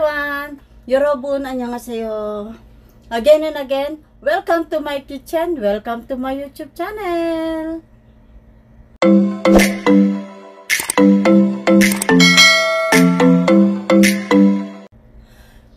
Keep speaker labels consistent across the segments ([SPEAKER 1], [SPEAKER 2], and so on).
[SPEAKER 1] everyone! 여러분, 안녕하세요. Again and again, welcome to my kitchen, welcome to my YouTube channel.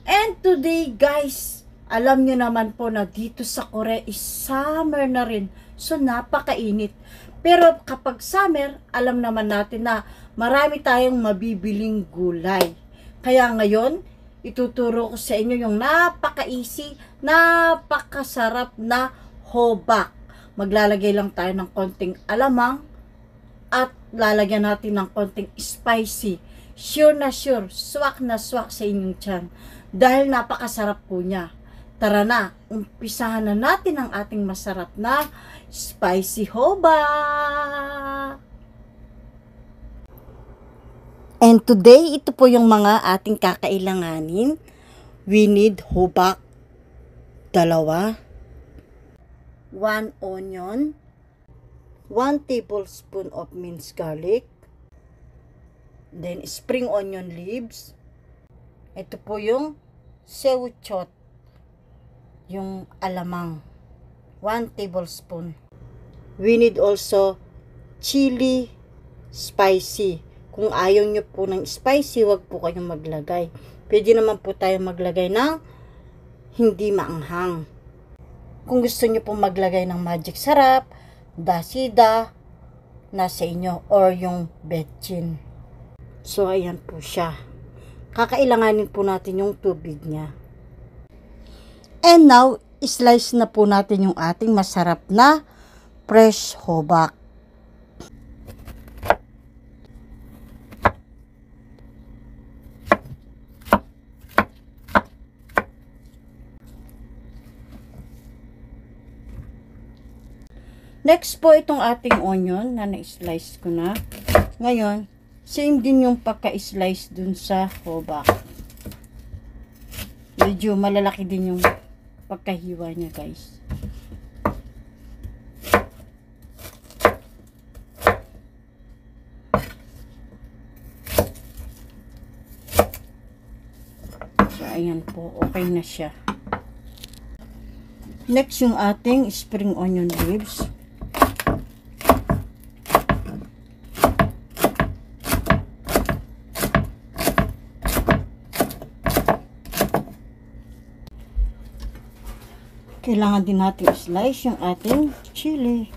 [SPEAKER 1] And today guys, alam nyo naman po na dito sa Korea is summer na rin. So napakainit. Pero kapag summer, alam naman natin na marami tayong mabibiling gulay. Kaya ngayon, ituturo ko sa inyo yung napaka-easy, napakasarap na hobak. Maglalagay lang tayo ng konting alamang at lalagyan natin ng konting spicy. Sure na sure, swak na swak sa inyong tiyan. Dahil napakasarap po niya. Tara na, umpisahan na natin ang ating masarap na spicy hobak. And today, ito po yung mga ating kakailanganin. We need hobak, 2, 1 onion, 1 tablespoon of minced garlic, then spring onion leaves. Ito po yung sewchot, yung alamang, 1 tablespoon. We need also chili spicy. Kung ayaw nyo po ng spicy, wag po kayong maglagay. Pwede naman po tayo maglagay ng hindi maanghang. Kung gusto nyo po maglagay ng magic sarap, dasida, nasa inyo, or yung betchin. So, ayan po siya. Kakailanganin po natin yung tubig niya. And now, slice na po natin yung ating masarap na fresh hobak. Next po itong ating onion na na-slice ko na. Ngayon, same din yung pagka-slice dun sa hobak. Medyo malalaki din yung pagkahiwa niya, guys. So, ayan po. Okay na siya. Next, yung ating spring onion leaves. Kailangan din natin slice yung ating chili.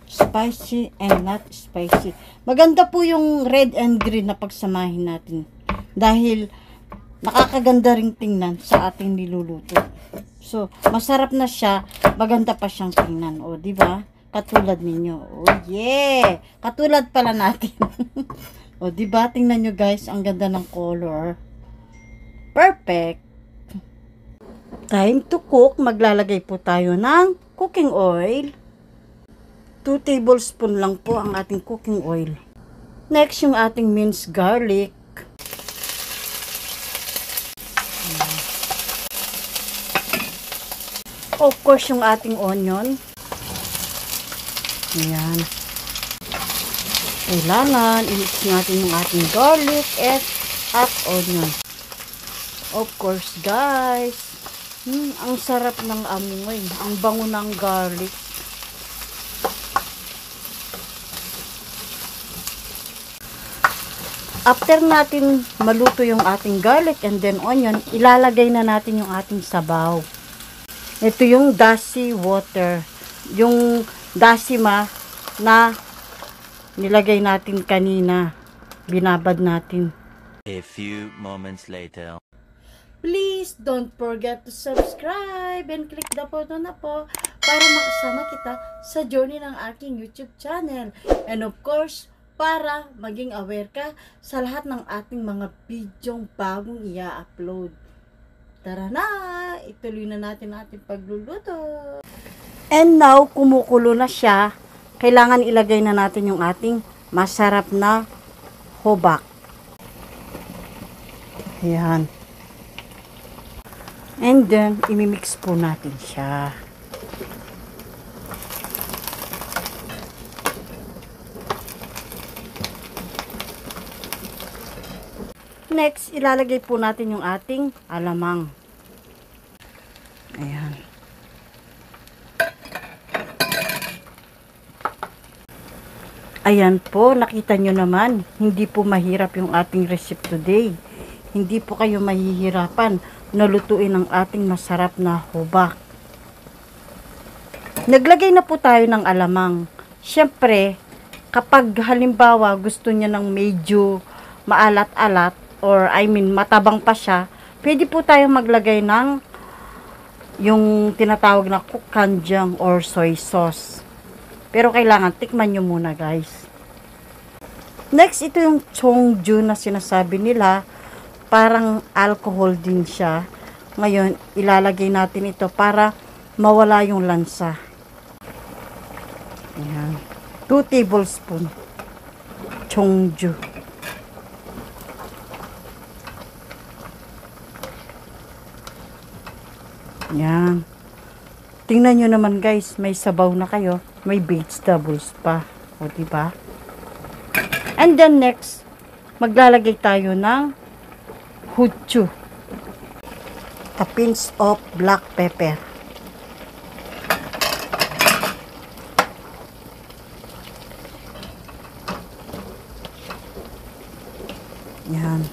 [SPEAKER 1] Spicy and not spicy. Maganda po yung red and green na pagsamahin natin. Dahil nakakaganda ring tingnan sa ating niluluto. So, masarap na siya. Maganda pa siyang tingnan. O, diba? Katulad ninyo. Oh, yeah! Katulad pala natin. O, diba? Tingnan nyo guys. Ang ganda ng color. Perfect! Time to cook. Maglalagay po tayo ng cooking oil. 2 tablespoon lang po ang ating cooking oil. Next, yung ating minced garlic. Of course, yung ating onion. Ayan. Kailangan, i-mix natin yung ating garlic at onion. Of course, guys. Ang sarap ng amoy. Ang bango ng garlic. After natin maluto yung ating garlic and then onion, ilalagay na natin yung ating sabaw. Ito yung dashi water. Yung dashima na nilagay natin kanina. Binabad natin.
[SPEAKER 2] A few moments later.
[SPEAKER 1] Please don't forget to subscribe and click the button na po para makasama kita sa journey ng aking YouTube channel. And of course, para maging aware ka sa lahat ng ating mga bidyong bagong i-upload. Tara na! Ituloy na natin ating pagluluto. And now, kumukulo na siya. Kailangan ilagay na natin yung ating masarap na hobak. Ayan. And then, imimix po natin siya. Next, ilalagay po natin yung ating alamang. Ayan. Ayan po, nakita nyo naman, hindi po mahirap yung ating recipe today. Hindi po kayo mahihirapan na lutuin ang ating masarap na hobak. Naglagay na po tayo ng alamang. Siyempre, kapag halimbawa gusto niya ng medyo maalat-alat, or matabang pa siya, pwede po tayo maglagay ng yung tinatawag na kukkanjang or soy sauce. Pero kailangan tikman nyo muna, guys. Next, ito yung chongju na sinasabi nila. Parang alcohol din siya. Ngayon, ilalagay natin ito para mawala yung lansa. Ayan. 2 tablespoon chongju. Ayan. Tingnan nyo naman, guys, may sabaw na kayo. May vegetables pa. O, diba? And then next, maglalagay tayo ng huchu. A pinch of black pepper. Yan.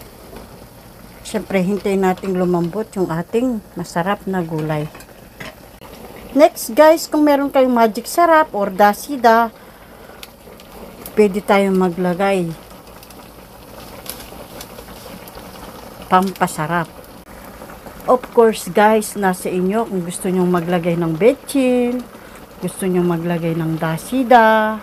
[SPEAKER 1] Siyempre, hintayin nating lumambot yung ating masarap na gulay. Next, guys, kung meron kayong magic sarap or dasida, pwede tayong maglagay. Pampasarap. Of course, guys, nasa inyo kung gusto nyong maglagay ng betchin, gusto nyong maglagay ng dasida,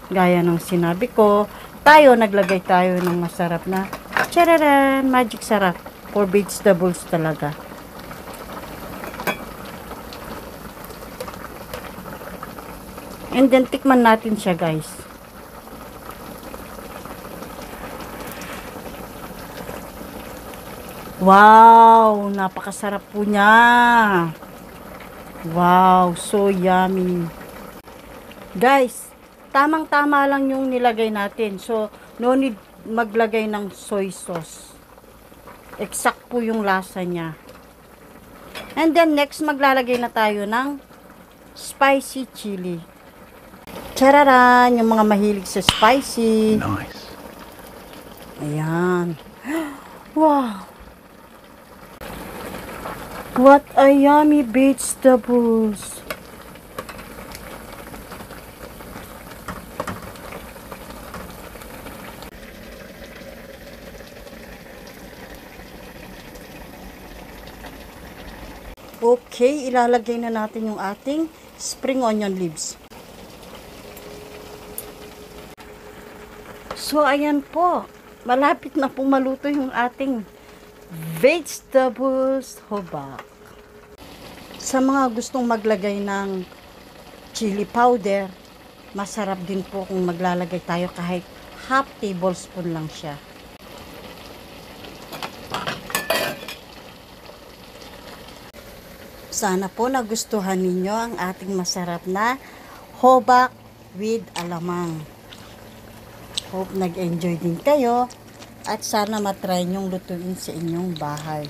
[SPEAKER 1] gaya ng sinabi ko, naglagay tayo ng masarap na chararan, magic sarap for vegetables talaga. And then, tikman natin siya, guys. Wow! Napakasarap po niya. Wow! So yummy. Guys, tamang-tama lang yung nilagay natin. So, no need maglagay ng soy sauce. Exact po yung lasa niya. And then, next, maglalagay na tayo ng spicy chili. Chararan! Yung mga mahilig sa spicy.
[SPEAKER 3] Nice.
[SPEAKER 1] Ayan. Wow! What a yummy vegetables! Okay, ilalagay na natin yung ating spring onion leaves. So, ayan po. Malapit na po maluto yung ating vegetables hobak. Sa mga gustong maglagay ng chili powder, masarap din po kung maglalagay tayo kahit half tablespoon lang siya. Sana po nagustuhan ninyo ang ating masarap na hobak with alamang. Hope nag-enjoy din kayo at sana matry nyong lutuin sa inyong bahay.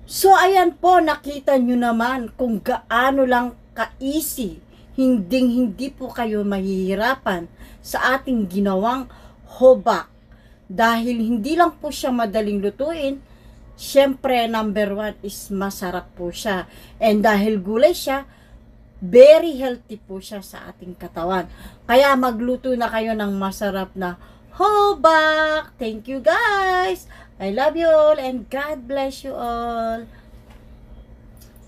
[SPEAKER 1] So ayan po, nakita nyo naman kung gaano lang ka-easy. Hindi po kayo mahihirapan sa ating ginawang hobak. Dahil hindi lang po siya madaling lutuin, syempre, number 1 is masarap po siya. And dahil gulay siya, very healthy po siya sa ating katawan. Kaya magluto na kayo ng masarap na hobak. Thank you, guys. I love you all and God bless you all.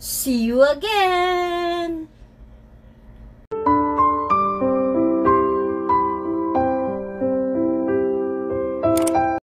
[SPEAKER 1] See you again.